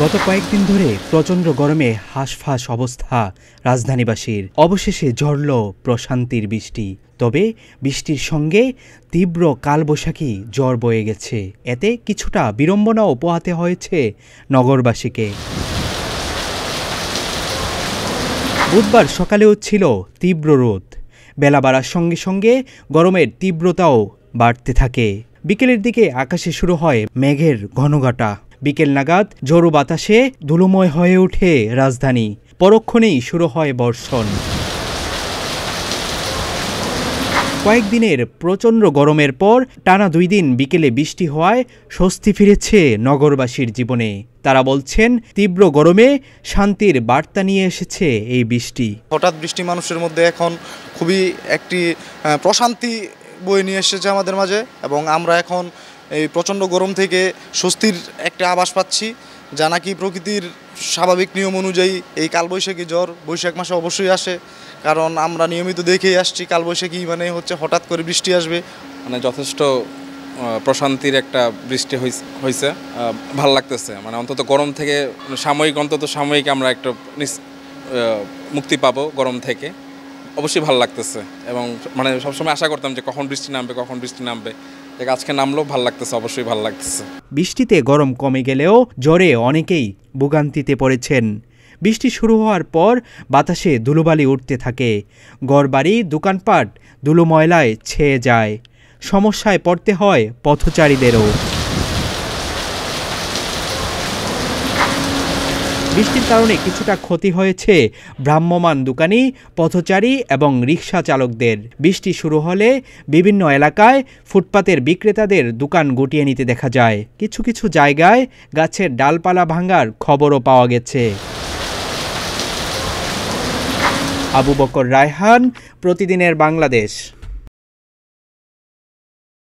গত কয়েকদিন ধরে প্রচণ্ড গরমে হাঁসফাঁস অবস্থা রাজধানীবাসীর। অবশেষে ঝরল প্রশান্তির বৃষ্টি। তবে বৃষ্টির সঙ্গে তীব্র কালবৈশাখী ঝড় বয়ে গেছে। এতে কিছুটা বিড়ম্বনাও পোহাতে হয়েছে নগরবাসীকে। বুধবার সকালেও ছিল তীব্র রোদ। বেলা বাড়ার সঙ্গে সঙ্গে গরমের তীব্রতাও বাড়তে থাকে। বিকেলের দিকে আকাশে শুরু হয় মেঘের ঘনঘটা। বিকেল নাগাদ ঝোড়ো বাতাসে ধুলোময় হয়ে ওঠে রাজধানী। পরক্ষণেই শুরু হয় বর্ষণ। কয়েকদিনের প্রচণ্ড গরমের পর টানা 2 দিন বিকেলে বৃষ্টি হওয়ায় স্বস্তি ফিরেছে নগরবাসীর জীবনে। তারা বলছেন, তীব্র গরমে শান্তির বার্তা নিয়ে এসেছে এই বৃষ্টি। হঠাৎ বৃষ্টি মানুষের মধ্যে এখন খুবই একটি প্রশান্তি বয়ে নিয়ে এসেছে আমাদের মাঝে, এবং আমরা এখন এই প্রচণ্ড গরম থেকে স্বস্তির একটা আভাস পাচ্ছি, যা নাকি প্রকৃতির স্বাভাবিক নিয়ম অনুযায়ী এই কালবৈশাখী ঝড় বৈশাখ মাসে অবশ্যই আসে। কারণ আমরা নিয়মিত দেখেই আসছি কালবৈশাখী মানে হচ্ছে হঠাৎ করে বৃষ্টি আসবে। মানে যথেষ্ট প্রশান্তির একটা বৃষ্টি হয়েছে, ভাল লাগতেছে। মানে অন্তত গরম থেকে সাময়িক আমরা একটা মুক্তি পাবো গরম থেকে, অবশ্যই ভাল লাগতেছে। এবং মানে সবসময় আশা করতাম যে কখন বৃষ্টি নামবে। আজকে নামলেও ভাল লাগতেছে, অবশ্যই ভাল লাগতেছে। বৃষ্টিতে গরম কমে গেলেও জ্বরে অনেকেই ভোগান্তিতে পড়েছেন। বৃষ্টি শুরু হওয়ার পর বাতাসে ধুলোবালি উঠতে থাকে। ঘরবাড়ি, দোকানপাট ধুলো ময়লায় ছেয়ে যায়। সমস্যায় পড়তে হয় পথচারীদেরও। বৃষ্টির কারণে কিছুটা ক্ষতি হয়েছে ভ্রাম্যমাণ দোকানি, পথচারী এবং রিকশা চালকদের। বৃষ্টি শুরু হলে বিভিন্ন এলাকায় ফুটপাতের বিক্রেতাদের দোকান গুটিয়ে নিতে দেখা যায়। কিছু কিছু জায়গায় গাছের ডালপালা ভাঙার খবরও পাওয়া গেছে। আবু বকর রায়হান, প্রতিদিনের বাংলাদেশ।